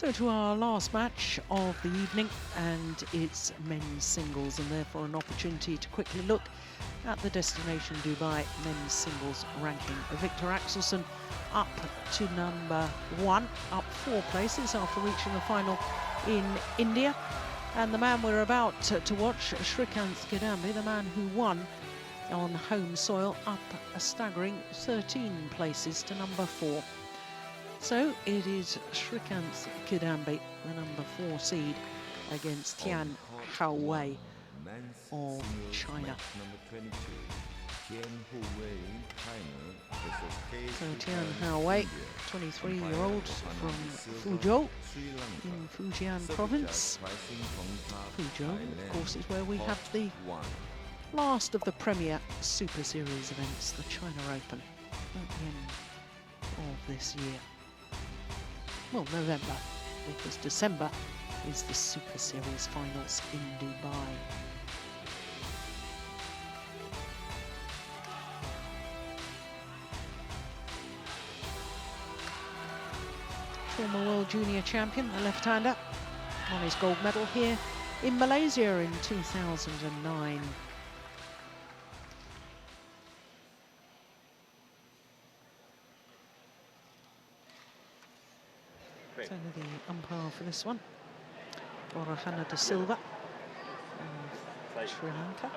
So to our last match of the evening, and it's men's singles, and therefore an opportunity to quickly look at the Destination Dubai men's singles ranking. Victor Axelsen up to number 1, up 4 places after reaching the final in India. And the man we're about to watch, Srikanth, the man who won on home soil, up a staggering 13 places to number 4. So it is Srikanth, the number 4 seed, against Tian Houwei of China. Number 22, Tian Houwei, China. So Tian Houwei, 23-year-old from Fuzhou in Fujian province. Fuzhou, of course, is where we have the last of the premier Super Series events, the China Open, at the end of this year. Well, November, because December is the Super Series finals in Dubai. Former World Junior Champion, the left-hander, won his gold medal here in Malaysia in 2009. So the umpire for this one, Rohana de Silva of Sri Lanka.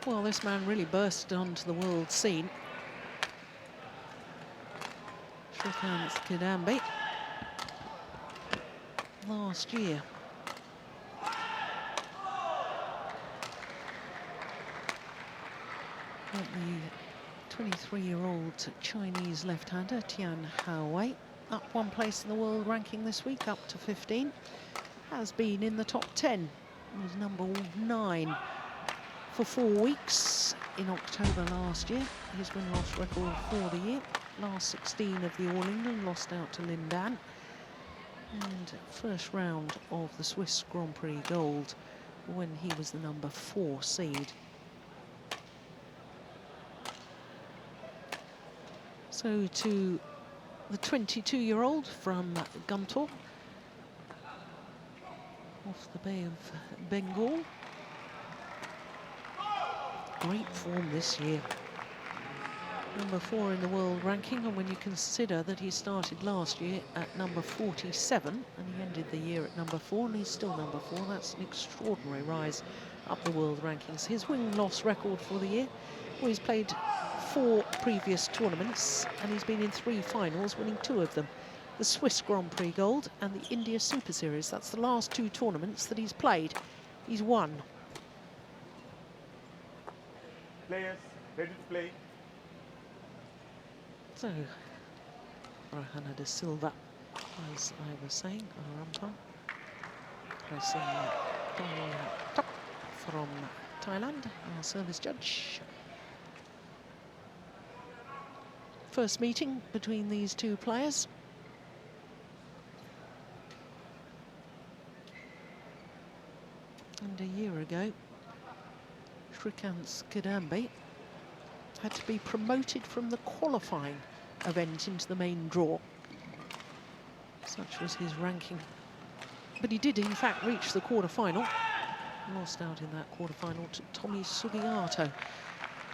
Well, this man really burst onto the world scene. Srikanth last year. The 23-year-old Chinese left-hander Tian Houwei, up 1 place in the world ranking this week, up to 15, has been in the top 10. He was number 9 for 4 weeks in October last year. His win-loss record for the year, last 16 of the All England, lost out to Lin Dan, and first round of the Swiss Grand Prix Gold when he was the number 4 seed. So to the 22-year-old from Guntur, off the Bay of Bengal. Great form this year. Number 4 in the world ranking, and when you consider that he started last year at number 47 and he ended the year at number 4 and he's still number 4, that's an extraordinary rise up the world rankings. His win-loss record for the year, well, he's played 4 previous tournaments and he's been in 3 finals, winning 2 of them. The Swiss Grand Prix Gold and the India Super Series. That's the last 2 tournaments that he's played. He's won. Players, ready to play. So, Rohana de Silva, as I was saying, our umpire, pressing top from Thailand, our service judge. First meeting between these 2 players. And a year ago, Srikanth had to be promoted from the qualifying event into the main draw. Such was his ranking. But he did, in fact, reach the quarter-final. Lost out in that quarter-final to Tommy Sugiarto,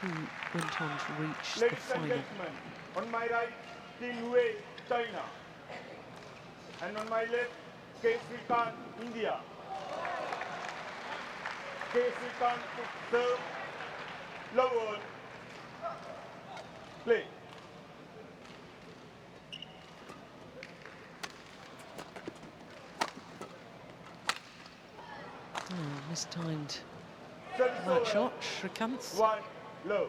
who went on to reach the final. Ladies and gentlemen, on my right, Tian Houwei, China. And on my left, Srikanth, India. Srikanth to serve, love all. Play. Mistimed that shot, Srikanth. 1 low.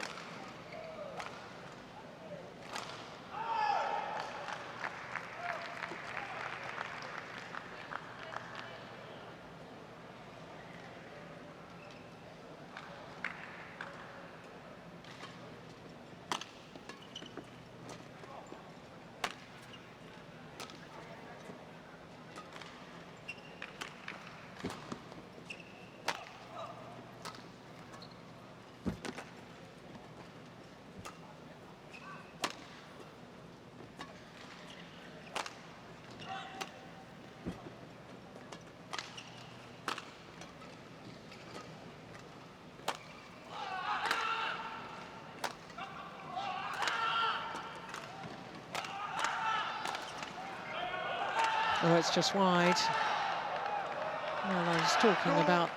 Oh, it's just wide. Well, I was talking about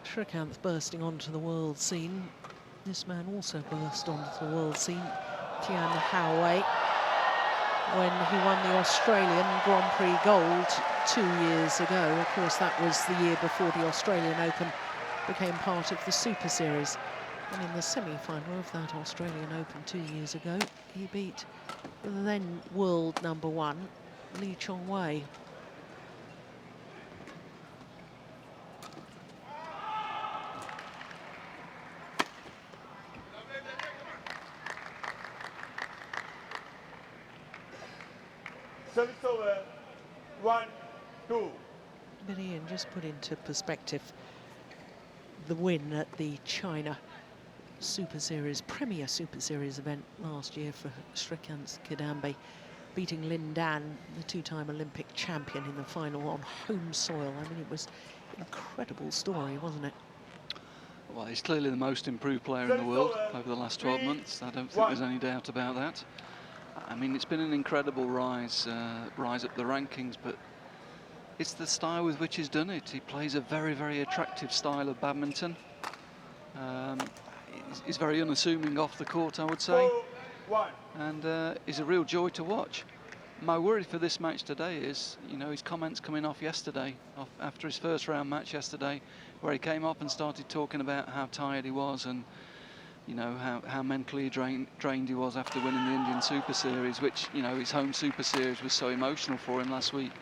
Srikanth bursting onto the world scene. This man also burst onto the world scene, Tian Houwei, when he won the Australian Grand Prix gold 2 years ago. Of course, that was the year before the Australian Open became part of the Super Series. And in the semi-final of that Australian Open 2 years ago, he beat the then world #1, Tian Houwei. Service over. 1-2. But Ian, just put into perspective the win at the China Super Series, Premier Super Series event last year for Srikanth Kidambi, beating Lin Dan, the two-time Olympic champion, in the final on home soil. I mean, it was an incredible story, wasn't it? Well, he's clearly the most improved player in the world over the last 12 months. I don't think there's any doubt about that. I mean, it's been an incredible rise up the rankings, but it's the style with which he's done it. He plays a very, very attractive style of badminton. He's very unassuming off the court, I would say, and he's a real joy to watch. My worry for this match today is, you know, his comments coming off yesterday, after his first round match yesterday, where he came up and started talking about how tired he was and, you know, how mentally drained he was after winning the Indian Super Series, which, you know, his home Super Series was so emotional for him last week.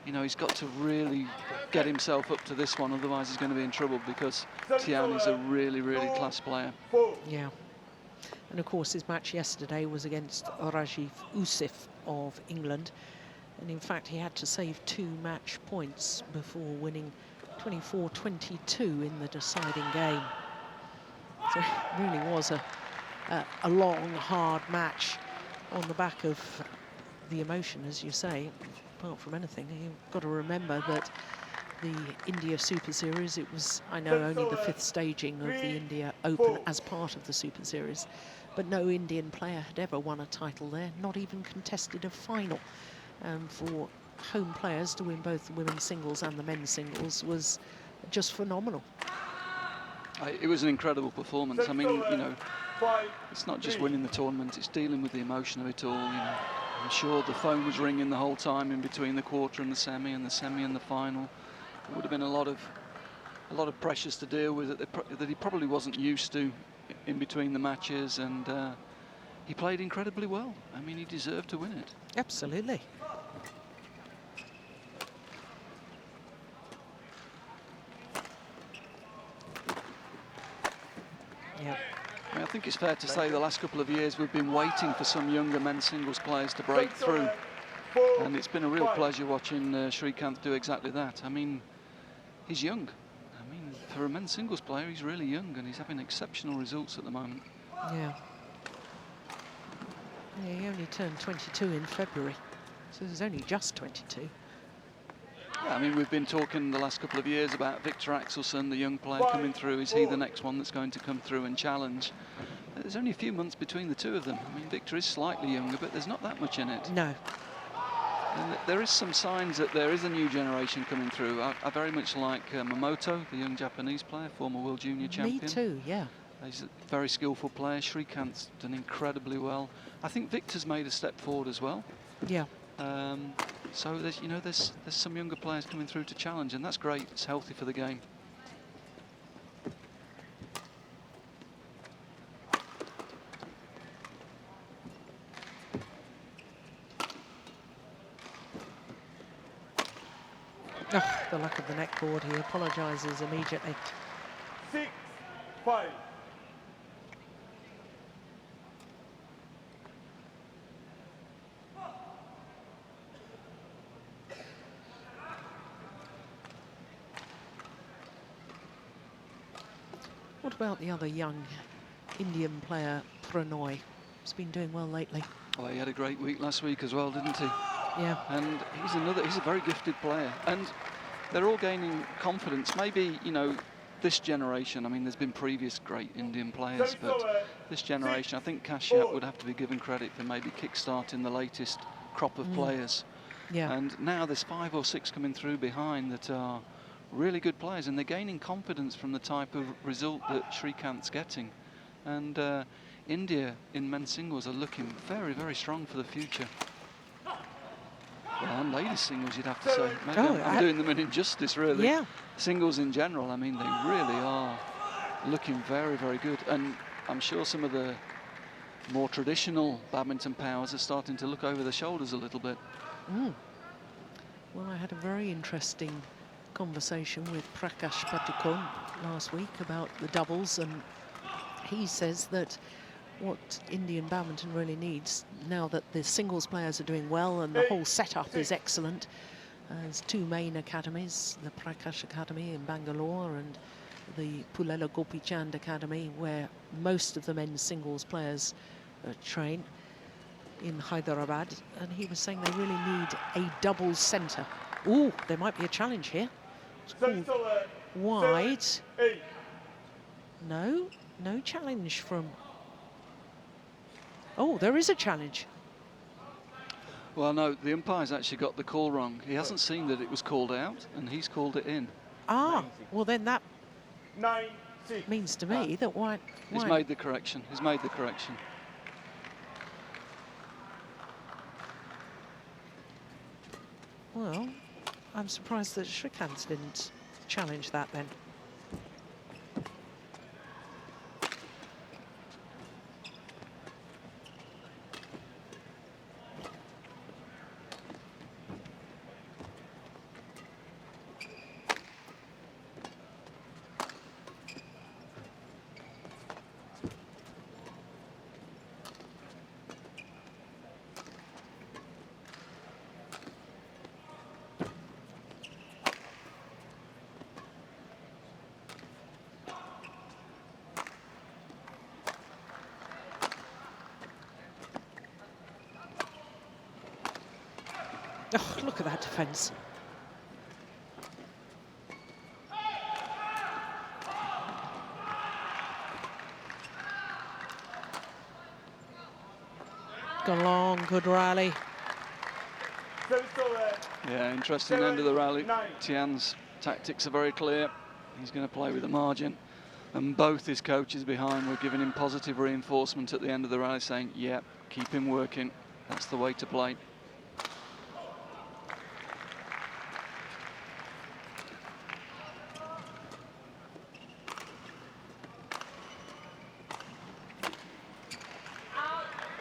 You know, he's got to really get himself up to this one, otherwise he's going to be in trouble, because Tian is a really, really class player. Yeah. And of course, his match yesterday was against Rajiv Usif of England. And in fact, he had to save 2 match points before winning 24-22 in the deciding game. So it really was a long, hard match on the back of the emotion, as you say. Apart from anything, you've got to remember that the India Super Series, it was, I know, only the 5th staging of the India Open as part of the Super Series, but no Indian player had ever won a title there, not even contested a final. And for home players to win both the women's singles and the men's singles was just phenomenal. It was an incredible performance. I mean, you know, it's not just winning the tournament, it's dealing with the emotion of it all, you know. I'm sure the phone was ringing the whole time in between the quarter and the semi and the final. It would have been a lot of pressures to deal with that he probably wasn't used to in between the matches, and he played incredibly well. I mean, he deserved to win it. Absolutely. Yeah. I mean, I think it's fair to say the last couple of years we've been waiting for some younger men's singles players to break through, and it's been a real pleasure watching Srikanth do exactly that. I mean, he's young. I mean, for a men's singles player, he's really young, and he's having exceptional results at the moment. Yeah. Yeah, he only turned 22 in February, so he's only just 22. Yeah, I mean, we've been talking the last couple of years about Victor Axelsen, the young player coming through. Is he the next one that's going to come through and challenge? There's only a few months between the two of them. I mean, Victor is slightly younger, but there's not that much in it. No. And there is some signs that there is a new generation coming through. I very much like Momoto, the young Japanese player, former World Junior champion. Me too, yeah. He's a very skillful player. Srikanth's done incredibly well. I think Victor's made a step forward as well. Yeah. So there's, you know, there's some younger players coming through to challenge, and that's great. It's healthy for the game. Oh, the luck of the net cord. He apologises immediately. 6-5. What about the other young Indian player, Pranoy? He's been doing well lately. Well, he had a great week last week as well, didn't he? Yeah. And he's a very gifted player. And they're all gaining confidence. Maybe, you know, this generation, I mean, there's been previous great Indian players, but this generation, I think Kashyap would have to be given credit for maybe kick-starting the latest crop of players. Yeah. And now there's 5 or 6 coming through behind that are really good players, and they're gaining confidence from the type of result that Srikanth's getting. And India in men's singles are looking very, very strong for the future. Well, and ladies singles, you'd have to say. Maybe I'm doing them an injustice, really. Yeah. Singles in general, I mean, they really are looking very, very good. And I'm sure some of the more traditional badminton powers are starting to look over their shoulders a little bit. Mm. Well, I had a very interesting conversation with Prakash Padukone last week about the doubles, and he says that what Indian badminton really needs, now that the singles players are doing well and the whole setup is excellent, there's 2 main academies, the Prakash Academy in Bangalore and the Pullela Gopichand Academy, where most of the men's singles players train in Hyderabad, and he was saying they really need a doubles centre. Ooh, there might be a challenge here. It's called wide. No challenge from... Oh, there is a challenge. Well, no, the umpire's actually got the call wrong. He hasn't seen that it was called out, and he's called it in. Ah, well then that means to me that white... He's made the correction. He's made the correction. Well, I'm surprised that Srikanth didn't challenge that then. Oh, look at that defence. Gone long, good rally. Yeah, interesting end of the rally. Tian's tactics are very clear. He's going to play with the margin. And both his coaches behind were giving him positive reinforcement at the end of the rally, saying, yeah, keep him working. That's the way to play.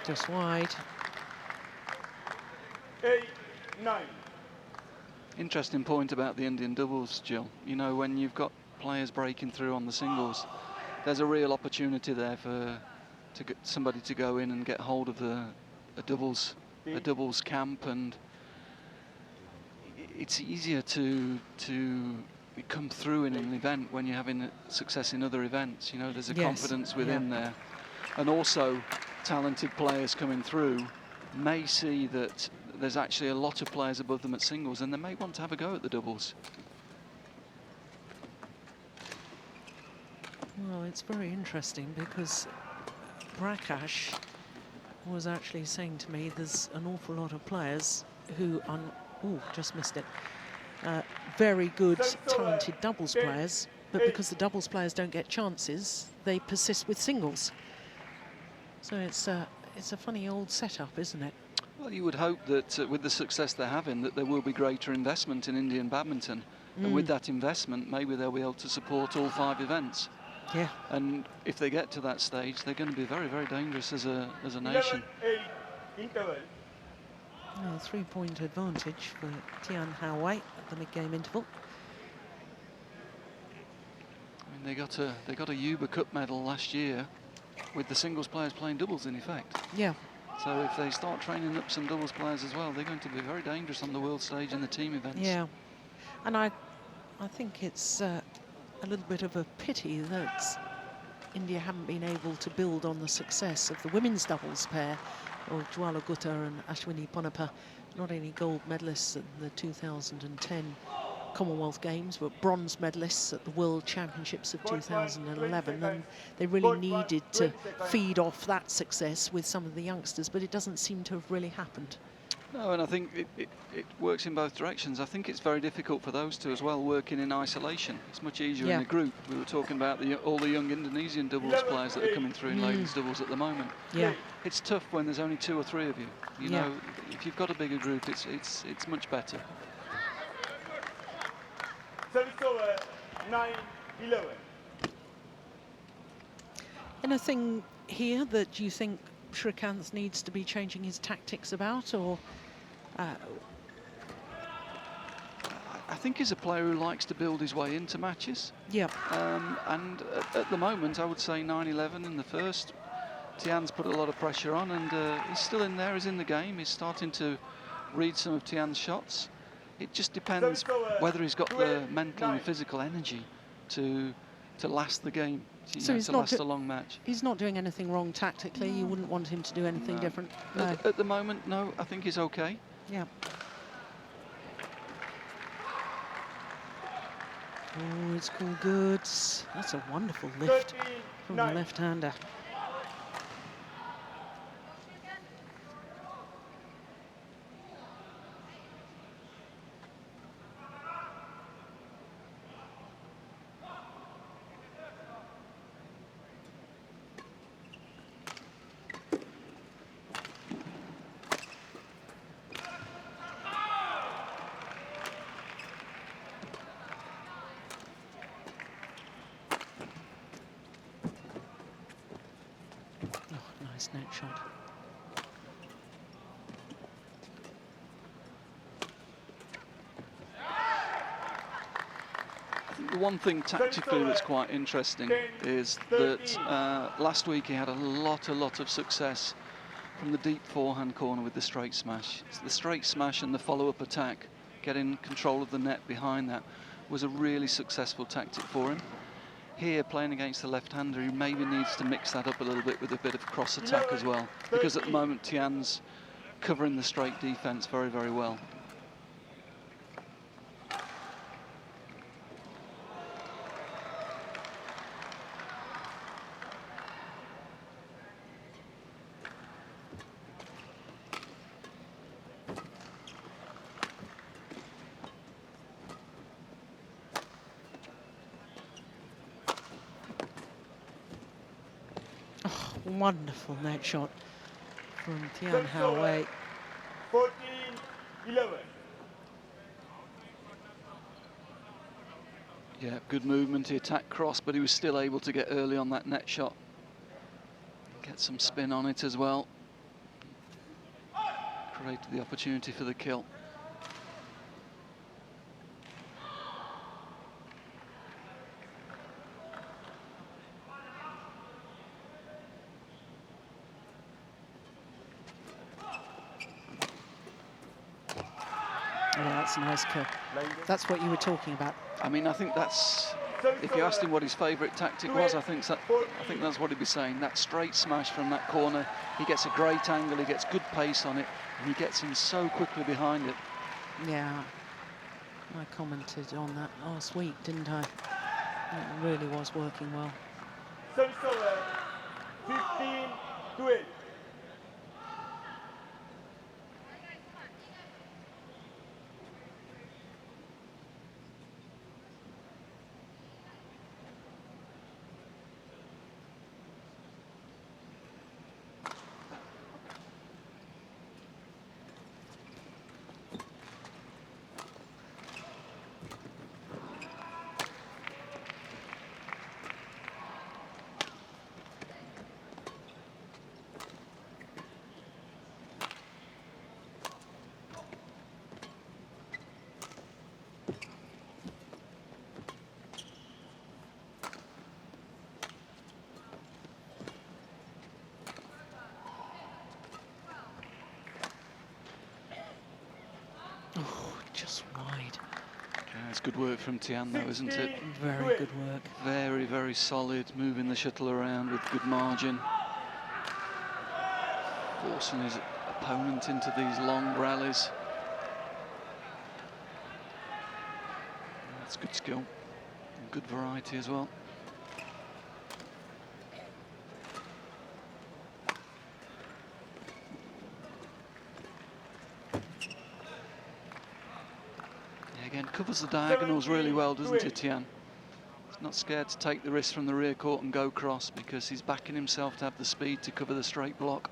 Just wide. 8-9. Interesting point about the Indian doubles, Jill. You know, when you've got players breaking through on the singles, there's a real opportunity there for somebody to go in and get hold of a doubles camp, and it's easier to come through in an event when you're having success in other events. You know, there's a confidence within there, and also talented players coming through may see that there's actually a lot of players above them at singles, and they may want to have a go at the doubles. Well, it's very interesting because Prakash was actually saying to me there's an awful lot of players who are, just missed it, very good, talented doubles players, but because the doubles players don't get chances, they persist with singles. So it's a funny old setup, isn't it? Well, you would hope that with the success they're having, that there will be greater investment in Indian badminton. And with that investment, maybe they'll be able to support all 5 events. Yeah. And if they get to that stage, they're going to be very, very dangerous as a nation. 11-8 interval. 3-point advantage for Tian Houwei at the mid-game interval. I mean, they got a Uber Cup medal last year with the singles players playing doubles in effect. Yeah. So if they start training up some doubles players as well, they're going to be very dangerous on the world stage in the team events. Yeah, and I think it's a little bit of a pity that India haven't been able to build on the success of the women's doubles pair of Jwala Gutta and Ashwini Ponnappa, not only gold medalists at the 2010 Commonwealth Games, but bronze medalists at the World Championships of 2011, and they really needed to feed off that success with some of the youngsters, but it doesn't seem to have really happened. No, and I think it works in both directions. I think it's very difficult for those two as well, working in isolation. It's much easier in a group. We were talking about all the young Indonesian doubles players that are coming through in ladies doubles at the moment. Yeah. It's tough when there's only 2 or 3 of you. You know, if you've got a bigger group, it's much better. Service over 9-11. Anything here that you think Srikanth needs to be changing his tactics about, or? I think he's a player who likes to build his way into matches. Yeah. And at the moment, I would say 9-11 in the first. Tian's put a lot of pressure on, and he's still in there. He's in the game. He's starting to read some of Tian's shots. It just depends whether he's got the mental and physical energy to last the game, So to last a long match. He's not doing anything wrong tactically. You wouldn't want him to do anything different. No. At the moment, no. I think he's okay. Yeah. Oh, it's called goods. That's a wonderful lift from the left-hander. Nice net shot. I think the one thing tactically that's quite interesting is that last week he had a lot of success from the deep forehand corner with the straight smash. It's the straight smash and the follow-up attack, getting control of the net behind that, was a really successful tactic for him. Here, playing against the left-hander, he maybe needs to mix that up a little bit with a bit of cross attack as well, because at the moment Tian's covering the straight defence very, very well. Wonderful net shot from Tian Houwei. 14-11. Yeah, good movement. He attacked cross, but he was still able to get early on that net shot. Get some spin on it as well. Created the opportunity for the kill. Oh, that's a nice kill. That's what you were talking about. I mean, I think that's, if you asked him what his favourite tactic was, I think that's what he'd be saying. That straight smash from that corner, he gets a great angle, he gets good pace on it, and he gets in so quickly behind it. Yeah, I commented on that last week, didn't I? It really was working well. 15-12. Just wide. Yeah, it's good work from Tian though, isn't it? Very good work. Very, very solid, moving the shuttle around with good margin. Forcing his opponent into these long rallies. That's good skill and good variety as well. covers the diagonals really well, doesn't he, Tian? He's not scared to take the risk from the rear court and go cross because he's backing himself to have the speed to cover the straight block.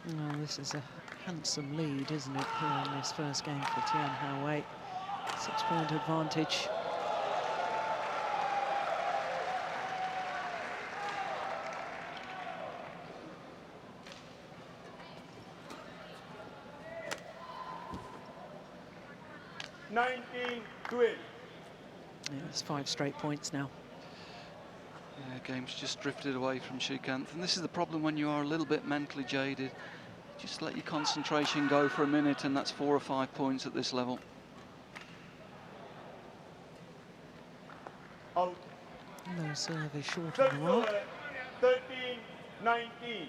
Well, this is a handsome lead, isn't it, here in this first game for Tian Houwei. 6-point advantage. Yeah, it's 5 straight points now. Yeah, game's just drifted away from Srikanth, and this is the problem when you are a little bit mentally jaded. Just let your concentration go for a minute, and that's 4 or 5 points at this level. Out. No serve is short of the mark. 13-19.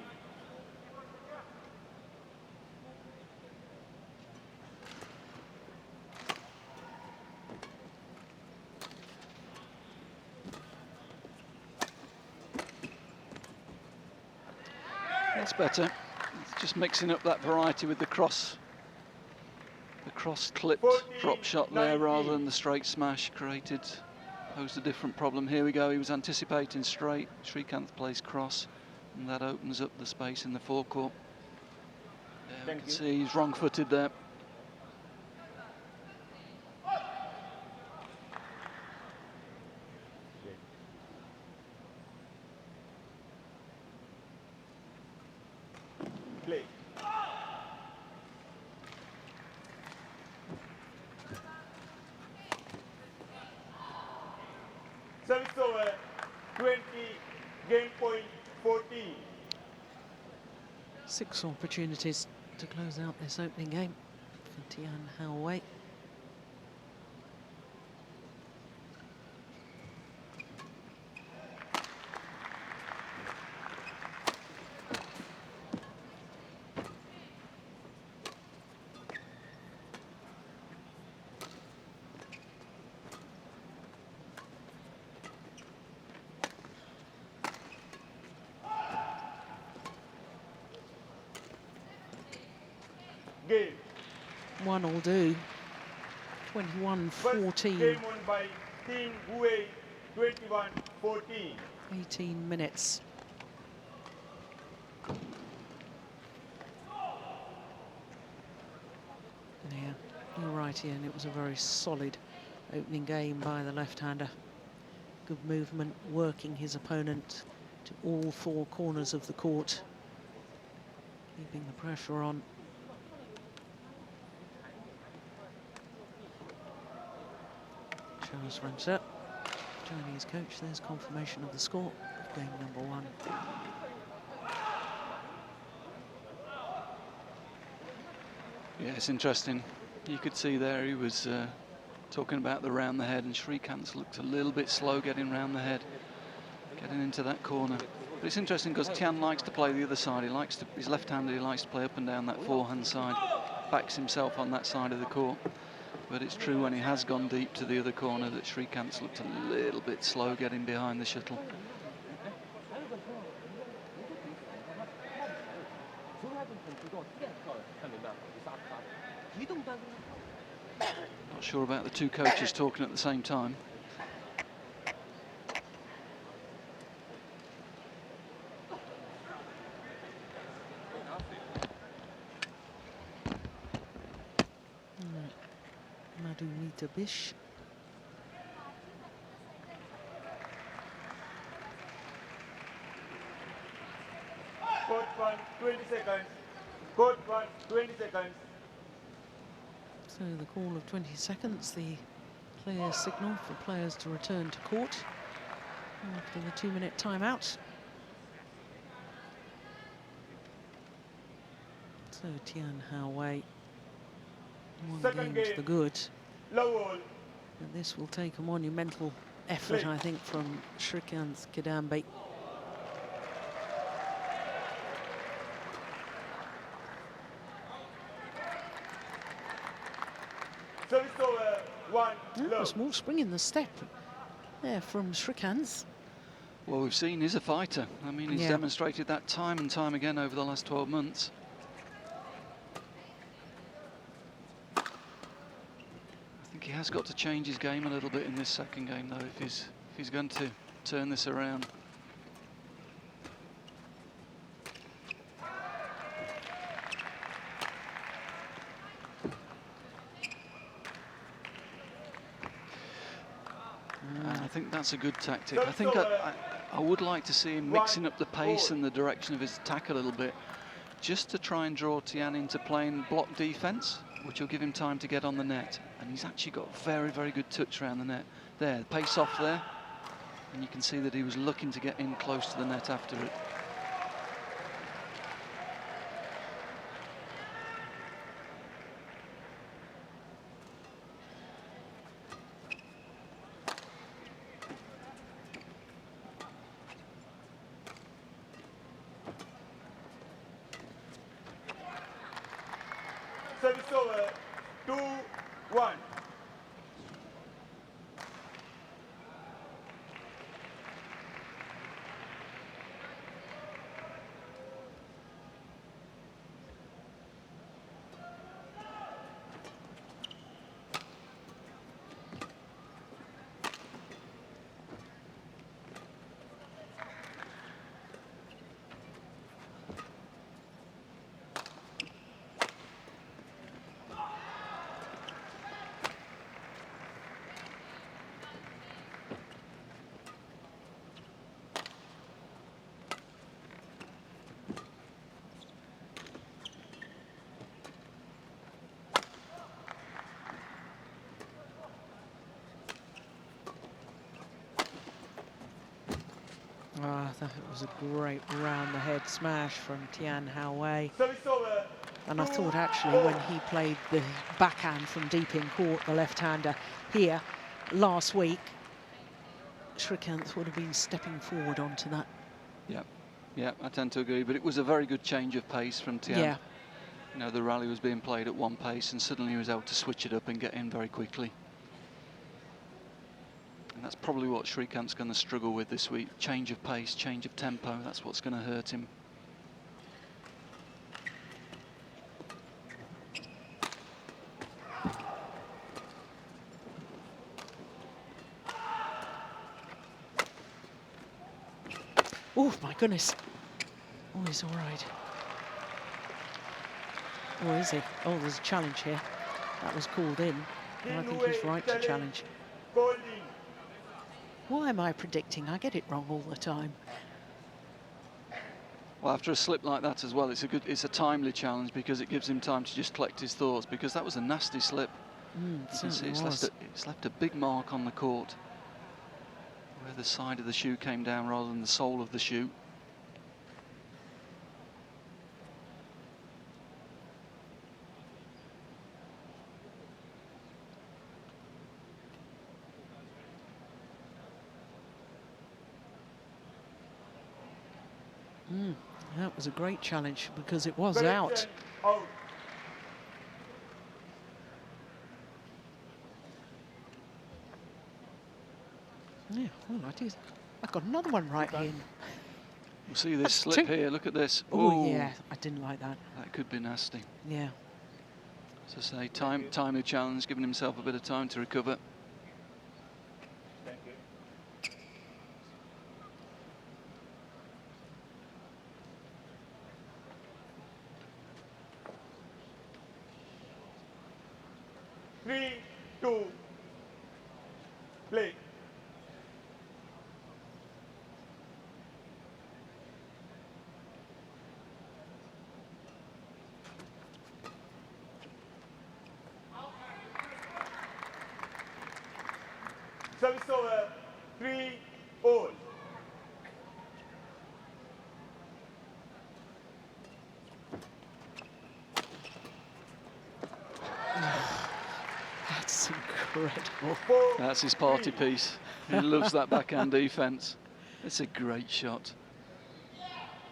That's better. It's just mixing up that variety with the cross clipped drop shot there rather than the straight smash posed a different problem. Here we go, he was anticipating straight. Srikanth plays cross, and that opens up the space in the forecourt. There we can see he's wrong-footed there. Play. Service over 20, game point 14. 6 opportunities to close out this opening game for Tian Houwei. Game. 1 will do. First 21-14. game won by Tian Houwei, 21-14. 18 minutes. Yeah, you're right, Ian. It was a very solid opening game by the left-hander. Good movement, working his opponent to all 4 corners of the court, keeping the pressure on. Charles runs up. Chinese coach, there's confirmation of the score of game number 1. Yeah, it's interesting. You could see there he was talking about the round the head, and Srikanth looked a little bit slow getting round the head, getting into that corner. But it's interesting because Tian likes to play the other side. He's left-handed, he likes to play up and down that forehand side, backs himself on that side of the court. But it's true when he has gone deep to the other corner that Srikanth looked a little bit slow getting behind the shuttle. Not sure about the 2 coaches talking at the same time. Bish. Court 1, 20 seconds. Court 1, 20 seconds. So the call of 20 seconds, the clear signal for players to return to court after the 2-minute timeout. So Tian Houwei, 1 game to the good. But this will take a monumental effort, I think, from Srikanth Kidambe Service over. 1 Yeah, love. a small spring in the step there from Srikanth. Well, we've seen he's a fighter. I mean, he's Yeah. demonstrated that time and time again over the last 12 months. I think he has got to change his game a little bit in this second game, though, if he's going to turn this around. And I think that's a good tactic. I think I would like to see him mixing up the pace and the direction of his attack a little bit, just to try and draw Tian into playing block defence, which will give him time to get on the net. And he's actually got very, very good touch around the net. There, pace off there. And you can see that he was looking to get in close to the net after it. Service over. 2-1. Ah, that was a great round-the-head smash from Tian Houwei. Service over. And I thought actually when he played the backhand from deep in court, the left-hander here last week, Srikanth would have been stepping forward onto that. Yeah, I tend to agree, but it was a very good change of pace from Tian. Yeah. You know, the rally was being played at one pace and suddenly he was able to switch it up and get in very quickly. And that's probably what Srikanth's going to struggle with this week. Change of pace, change of tempo, that's what's going to hurt him. Oh, my goodness. Oh, he's all right. Or is he? Oh, there's a challenge here. That was called in. And I think he's right to challenge. Why am I predicting? I get it wrong all the time. Well, after a slip like that as well, it's a timely challenge because it gives him time to just collect his thoughts, because that was a nasty slip. You can see it's left a big mark on the court where the side of the shoe came down rather than the sole of the shoe. That was a great challenge because it was out. Yeah, well, I got another one right here. We'll see this That's slip two. here, look at this. Oh, yeah, I didn't like that. That could be nasty. Yeah. As I say, timely challenge, giving himself a bit of time to recover. Thank you. 3-2. Play. Service over. 3-all. That's incredible. That's his party piece. He loves that backhand defence. It's a great shot.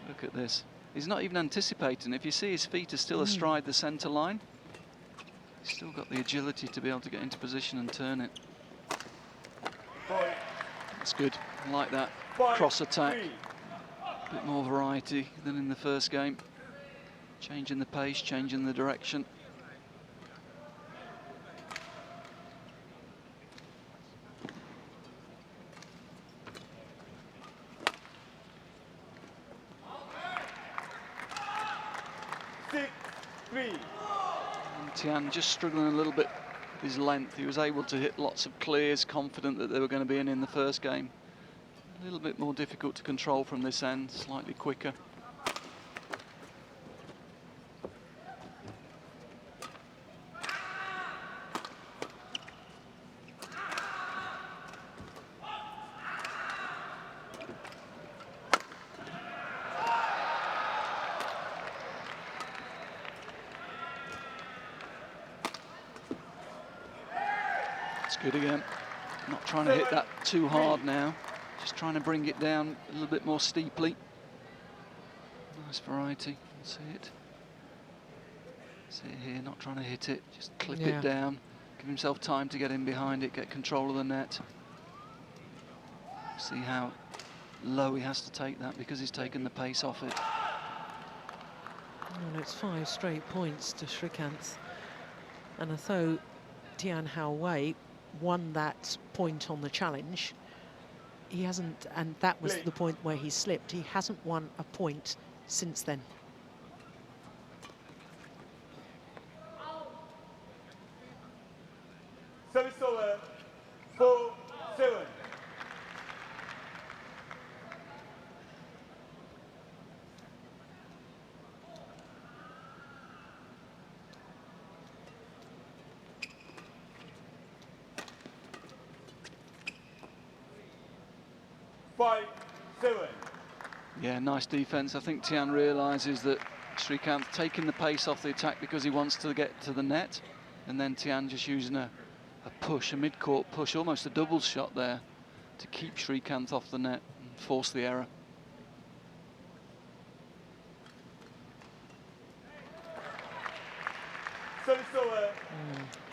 Look at this. He's not even anticipating. If you see, his feet are still astride the centre line. He's still got the agility to be able to get into position and turn it. That's good. I like that cross attack. A bit more variety than in the first game. Changing the pace, changing the direction. And Tian just struggling a little bit with his length. He was able to hit lots of clears, confident that they were going to be in the first game. A little bit more difficult to control from this end, slightly quicker. It's good again. Not trying to hit that too hard now. Just trying to bring it down a little bit more steeply. Nice variety. See it. See it here, not trying to hit it. Just clip it down. Give himself time to get in behind it, get control of the net. See how low he has to take that because he's taken the pace off it. And it's 5 straight points to Srikanth. And although Tian Houwei won that point on the challenge, he hasn't, and that was the point where he slipped, he hasn't won a point since then. Service over, 4-7. Yeah, nice defence. I think Tian realises that Srikanth taking the pace off the attack because he wants to get to the net, and then Tian just using a push, a mid-court push, almost a doubles shot there to keep Srikanth off the net and force the error.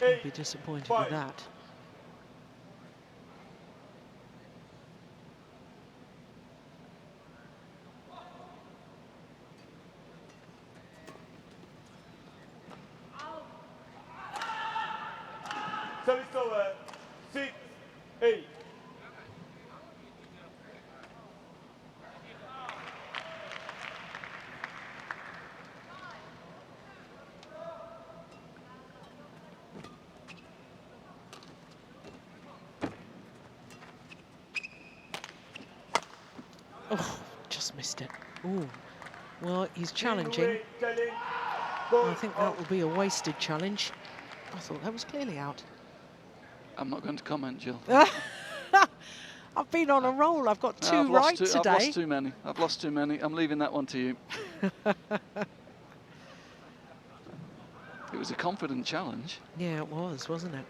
I'd be disappointed with that. Service over, 6-8. Oh, just missed it. Oh, well, he's challenging. I think that will be a wasted challenge. I thought that was clearly out. I'm not going to comment, Jill. I've been on a roll. I've got two right today. I've lost too many. I've lost too many. I'm leaving that one to you. It was a confident challenge. Yeah, it was, wasn't it?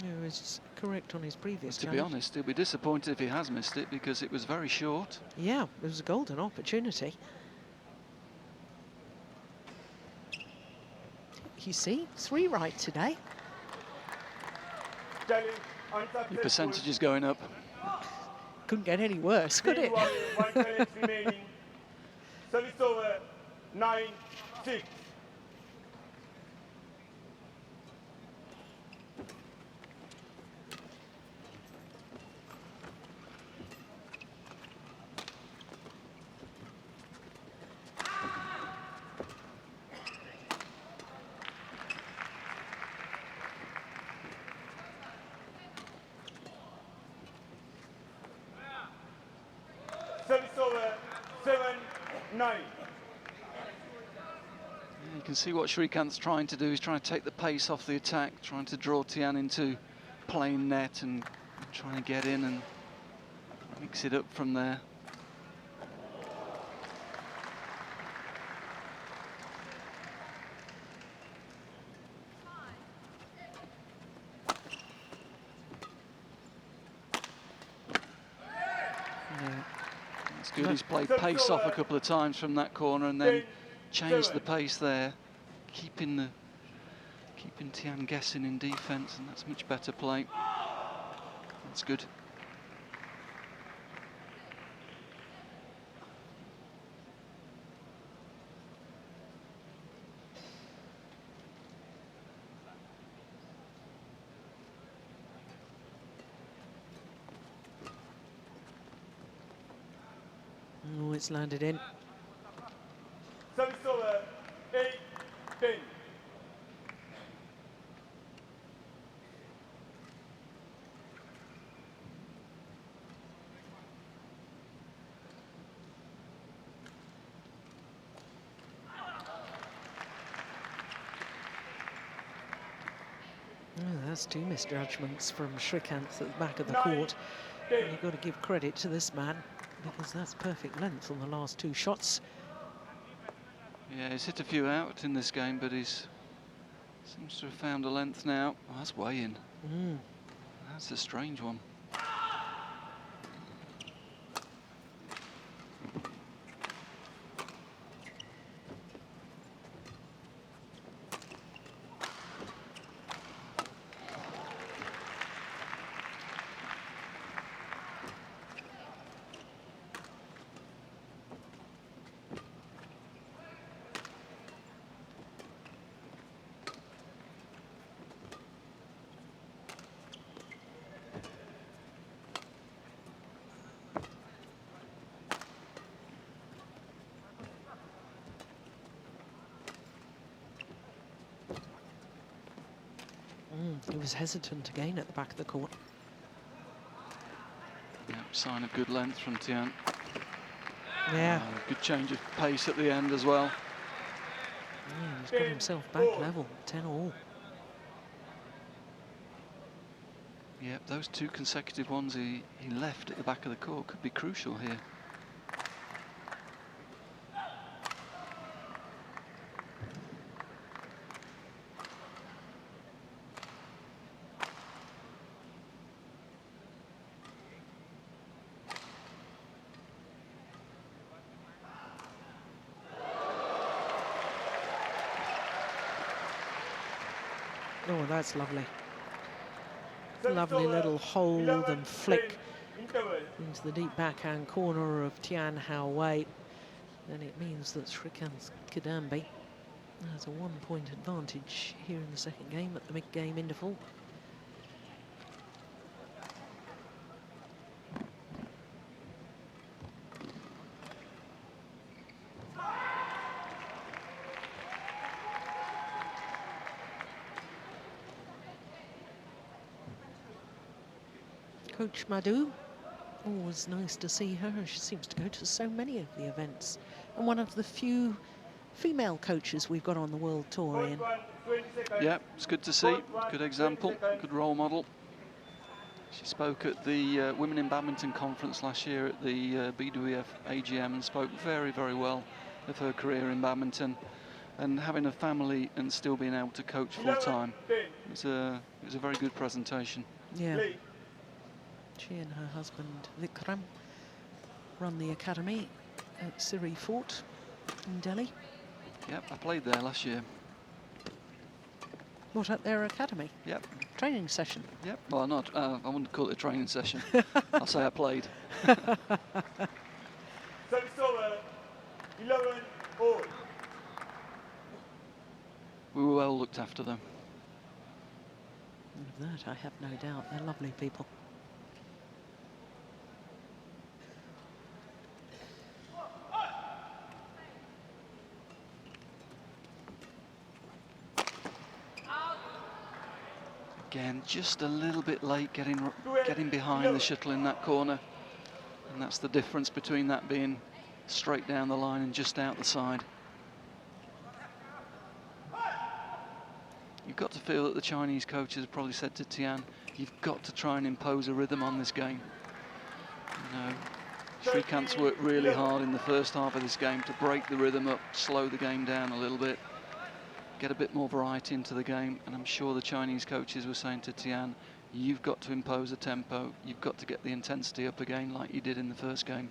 He was correct on his previous challenge. To be honest, he'll be disappointed if he has missed it because it was very short. Yeah, it was a golden opportunity. You see, 3 right today. Your percentage is going up. Couldn't get any worse, could it? 1 challenge remaining. Service over, 9-6. Service over, 7-9. You can see what Srikanth's trying to do. He's trying to take the pace off the attack, trying to draw Tian into playing net and trying to get in and mix it up from there. Good, he's played pace off a couple of times from that corner and then changed the pace there, keeping Tian guessing in defence, and that's much better play. That's good. Oh, it's landed in. Service over, 8-10. Oh, that's two misjudgments from Srikanth at the back of the court. And you've got to give credit to this man, because that's perfect length on the last two shots. Yeah, he's hit a few out in this game, but he's seems to have found a length now. Oh, that's way in. That's a strange one. He was hesitant again at the back of the court. Yeah, sign of good length from Tian. Yeah. Good change of pace at the end as well. Yeah, he's got himself back level, 10-all. Yeah, those two consecutive ones he left at the back of the court could be crucial here. Oh, that's lovely. Lovely little hold and flick into the deep backhand corner of Tian Houwei. And it means that Srikanth Kadambi has a 1-point advantage here in the second game at the mid-game interval. Coach Madhu, always nice to see her. She seems to go to so many of the events, and one of the few female coaches we've got on the World Tour. Ian. Yeah, it's good to see. Good example, good role model. She spoke at the Women in Badminton conference last year at the BWF AGM and spoke very, very well of her career in badminton, and having a family and still being able to coach full time. It was a very good presentation. Yeah. She and her husband Vikram run the academy at Siri Fort in Delhi. Yep, I played there last year. What, at their academy? Yep. Training session? Yep, well, not, I wouldn't call it a training session. I'll say I played. Service over, 11-all. We were well looked after them. Of that, I have no doubt. They're lovely people. Again, just a little bit late getting behind the shuttle in that corner. And that's the difference between that being straight down the line and just out the side. You've got to feel that the Chinese coaches have probably said to Tian, you've got to try and impose a rhythm on this game. You know, Srikanth's worked really hard in the first half of this game to break the rhythm up, slow the game down a little bit, get a bit more variety into the game, and I'm sure the Chinese coaches were saying to Tian, you've got to impose a tempo, you've got to get the intensity up again like you did in the first game.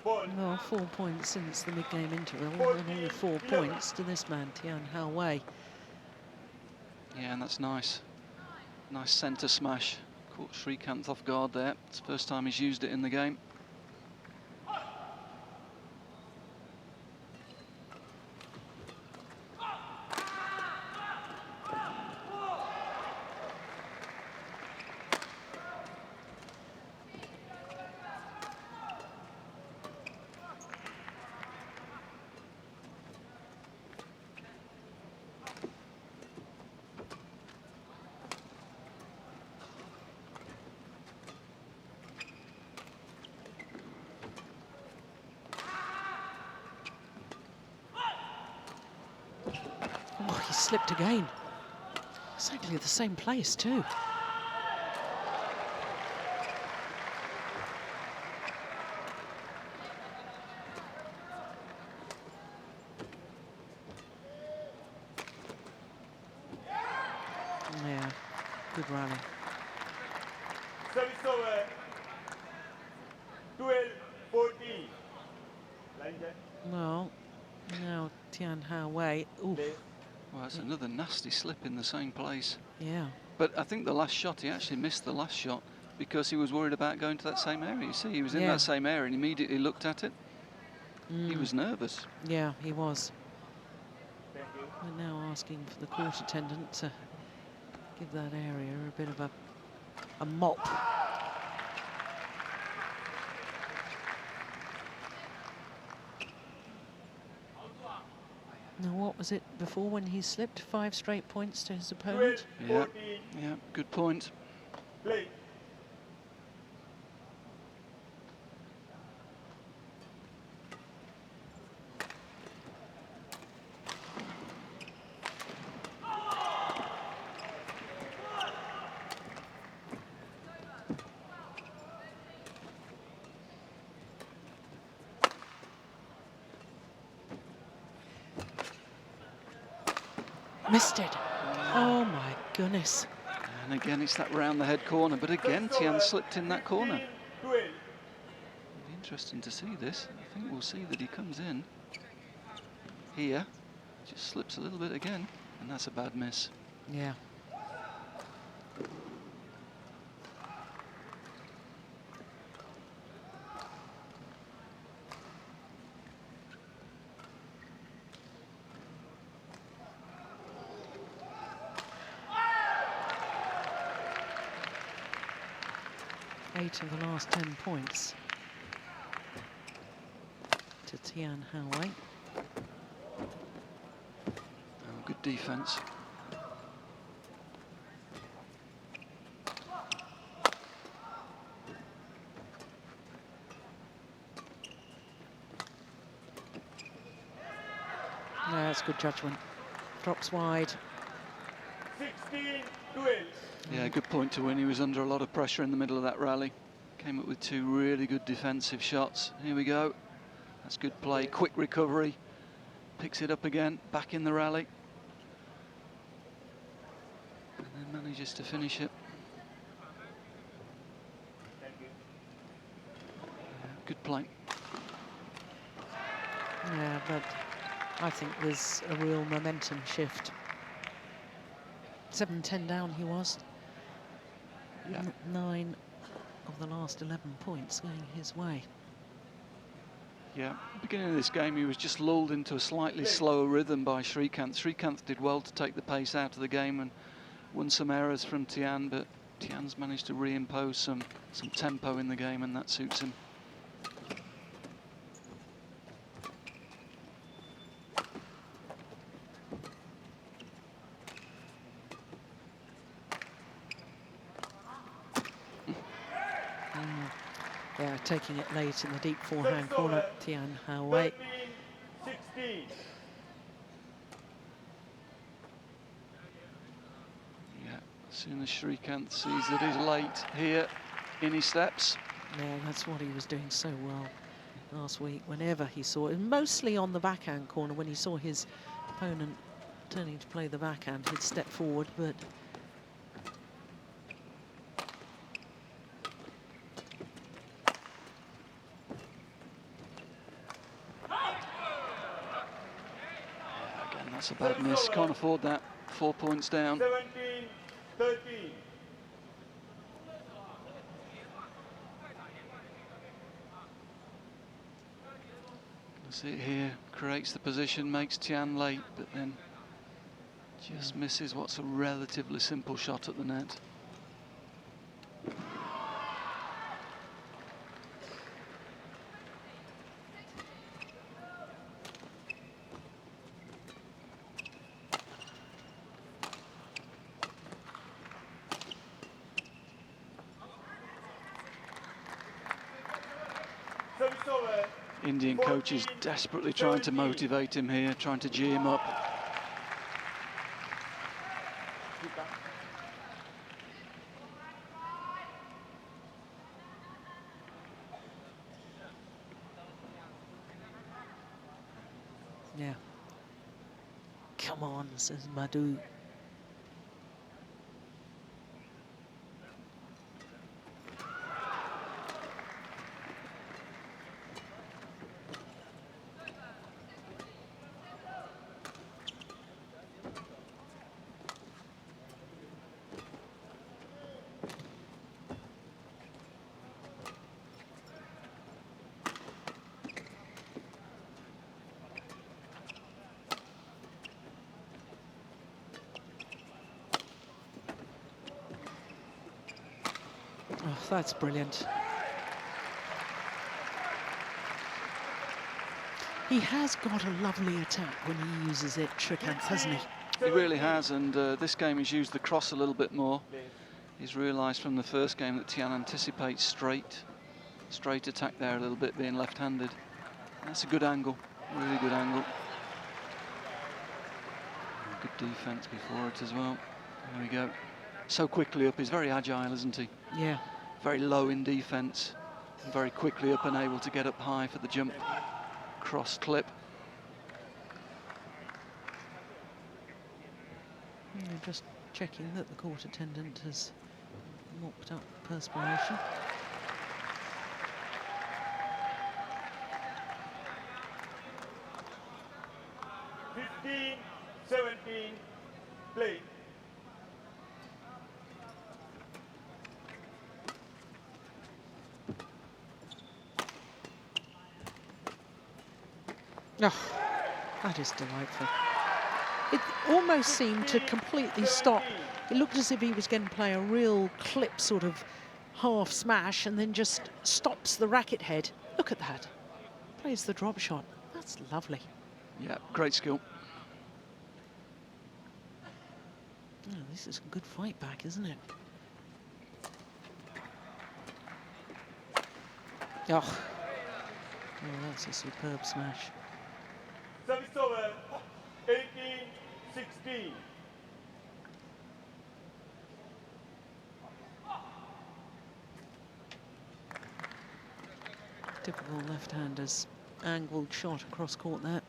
Well, 4 points since the mid-game interval, and all 4 points to this man, Tian Houwei. Yeah, and that's nice. Nice centre smash. Caught Srikanth off guard there. It's the first time he's used it in the game. Oh, he slipped again. Exactly the same place, too. Yeah, good rally. Service over. 12-14. Line check. Well, now Tian Houwei. Oof. Well, that's another nasty slip in the same place. Yeah. But I think the last shot, he actually missed the last shot because he was worried about going to that same area. You see, he was in that same area and immediately looked at it. He was nervous. Yeah, he was. Thank you. We're now asking for the court attendant to give that area a bit of a mop. Now, what was it before when he slipped? 5 straight points to his opponent? 12-14. Yeah, good point. Play. Missed it. Oh, my goodness. And again, it's that round the head corner. But again, Tian slipped in that corner. 12. It'll be interesting to see this. I think we'll see that he comes in here. Just slips a little bit again. And that's a bad miss. Yeah. Eight of the last 10 points to Tian Houwei. Oh, good defence. No, that's good judgment. Drops wide. 16-12. Yeah, good point to win. He was under a lot of pressure in the middle of that rally. Came up with 2 really good defensive shots. Here we go. That's good play. Quick recovery. Picks it up again. Back in the rally. And then manages to finish it. Thank you. Good play. Yeah, but I think there's a real momentum shift. 7-10 down he was. Yeah. 9 of the last 11 points going his way. Yeah, beginning of this game he was just lulled into a slightly slower rhythm by Srikanth. Srikanth did well to take the pace out of the game and won some errors from Tian, but Tian's managed to reimpose some tempo in the game, and that suits him. Yeah, taking it late in the deep forehand corner, Tian Houwei. 13-16. Yeah, as soon as Srikanth sees that he's late here, in he steps. Yeah, that's what he was doing so well last week. Whenever he saw it, mostly on the backhand corner, when he saw his opponent turning to play the backhand, he'd step forward, but That's a bad miss. Can't afford that. 4 points down. 17-13. See it here, creates the position, makes Tian late, but then just misses what's a relatively simple shot at the net. Service over. Indian coach is desperately trying to motivate him here, trying to gee him up. Yeah. Come on, says Madhu. Oh, that's brilliant. He has got a lovely attack when he uses it, Srikanth, hasn't he? He really has, and this game he's used the cross a little bit more. He's realised from the first game that Tian anticipates straight attack there a little bit, being left-handed. That's a good angle, really good angle. Good defence before it as well. There we go. So quickly up, he's very agile, isn't he? Yeah. Very low in defence, very quickly up and able to get up high for the jump. Cross clip. Just checking that the court attendant has mopped up perspiration. Fifteen, 17, play. Oh, that is delightful. It almost seemed to completely stop. It looked as if he was going to play a real clip sort of half smash and then just stops the racket head. Look at that. Plays the drop shot. That's lovely. Yeah, great skill. Oh, this is a good fight back, isn't it? Oh, that's a superb smash. Service over. 18-16. Typical left-handers. Angled shot across court there.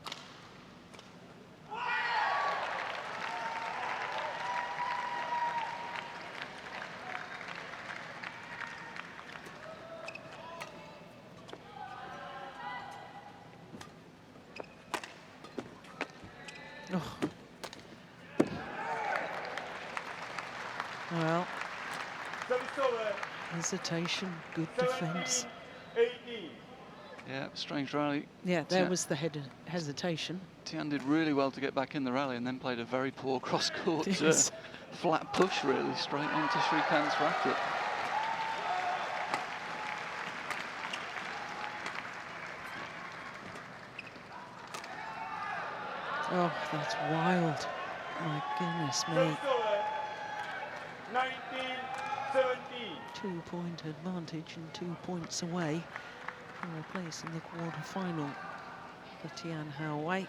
Oh. Well, hesitation, good defence. 18. Yeah, strange rally. Yeah, there was the hesitation. Tian did really well to get back in the rally and then played a very poor cross-court Yes. flat push, really, straight onto Srikanth's racket. Oh, that's wild. My goodness me. 19-17. 2-point advantage and 2 points away from a place in the quarter-final for Tian Houwei.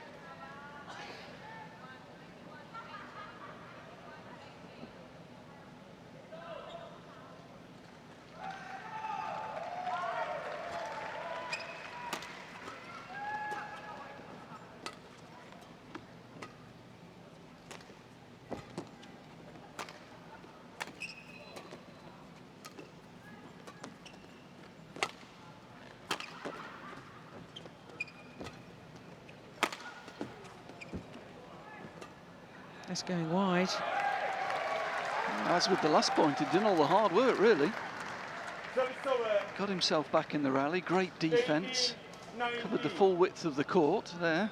It's going wide. As with the last point, he'd done all the hard work, really. Service over. Got himself back in the rally. Great defence. 18-19. Covered the full width of the court there.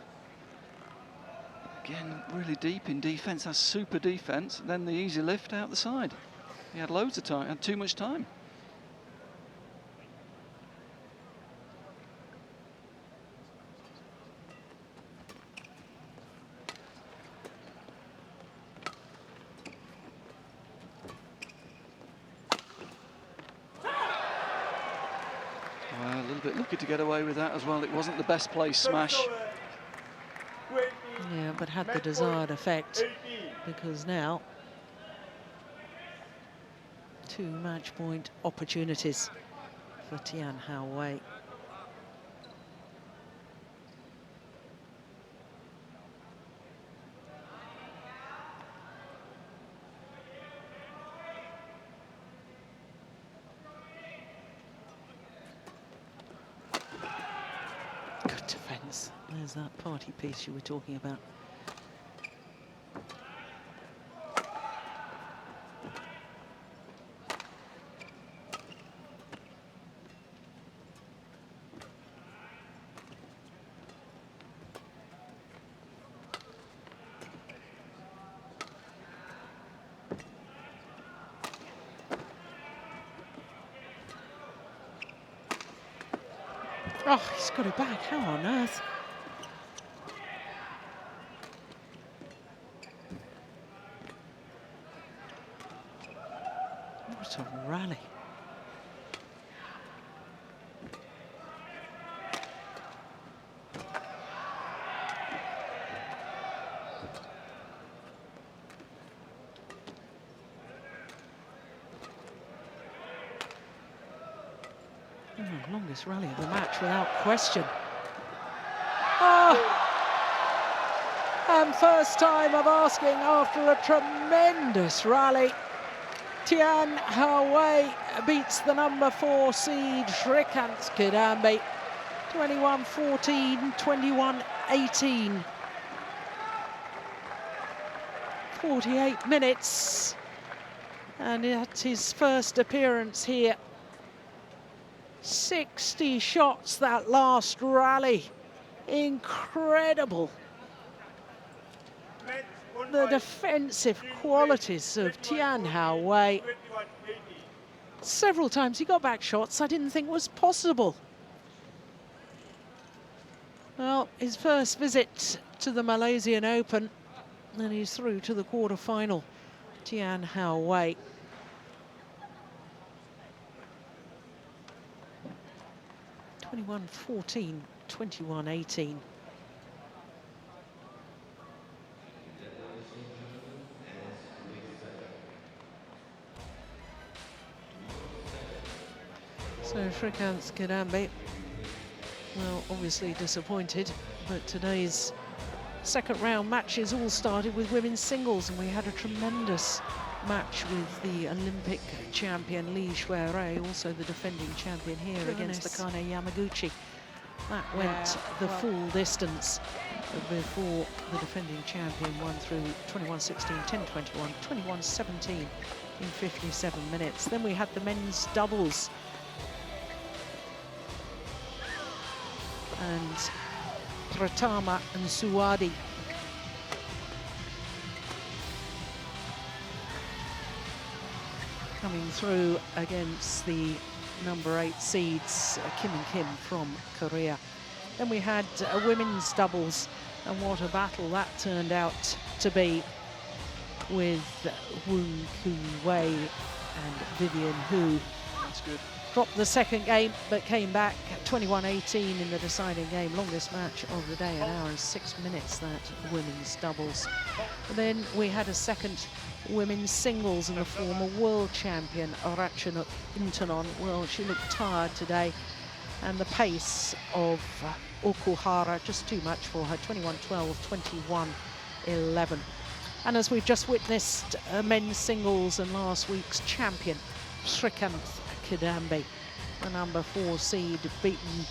Again, really deep in defence. That's super defence. Then the easy lift out the side. He had loads of time. Had too much time. Well, a little bit lucky to get away with that as well. It wasn't the best place smash. Service over. 20. Yeah, but had the Match desired point, effect, 18. because now 2 match point opportunities for Tian Houwei. Good defence. There's that party piece you were talking about. Oh, he's got it back. How on earth? What a rally. Longest rally of the match without question. Oh! And first time of asking after a tremendous rally. Tian Houwei beats the number 4 seed Srikanth Kidambi. 21-14, 21-18. 48 minutes. And at his first appearance here, 60 shots that last rally. Incredible. Match won The by defensive Tian Houwei, qualities of 21-14, Tian Houwei. 21-18. Several times he got back shots I didn't think was possible. Well, his first visit to the Malaysian Open, and he's through to the quarter-final. Tian Houwei. 21-14, 21-18. So Srikanth Kidambi, well, obviously disappointed, but today's second round matches all started with women's singles, and we had a tremendous match with the Olympic champion Lee Shui-rei, also the defending champion here against the Kane Yamaguchi. That went the full distance before the defending champion won through 21-16, 10-21, 21-17 in 57 minutes. Then we had the men's doubles. And Pratama and Suwadi coming through against the number 8 seeds, Kim and Kim from Korea. Then we had women's doubles, and what a battle that turned out to be, with Woon Koo-wei and Vivian Hu. That's good. Dropped the second game, but came back 21-18 in the deciding game. Longest match of the day, 1 hour and 6 minutes, that women's doubles. And then we had a second women's singles, and the former world champion, Ratchanut Intanon. Well, she looked tired today, and the pace of Okuhara just too much for her. 21-12, 21-11. And as we've just witnessed, men's singles and last week's champion, Srikanth Kidambi, the number 4 seed, beaten,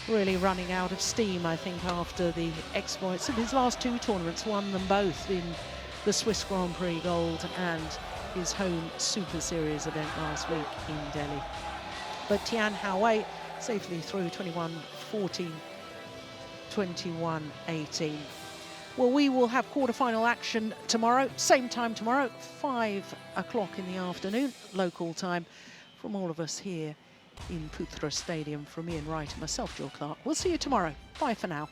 really running out of steam, I think, after the exploits of his last 2 tournaments, won them both in the Swiss Grand Prix gold and his home Super Series event last week in Delhi. But Tian Houwei safely through 21-14, 21-18. Well, we will have quarter-final action tomorrow, same time tomorrow, 5 o'clock in the afternoon, local time, from all of us here in Putra Stadium, from Ian Wright and myself, Jill Clark. We'll see you tomorrow. Bye for now.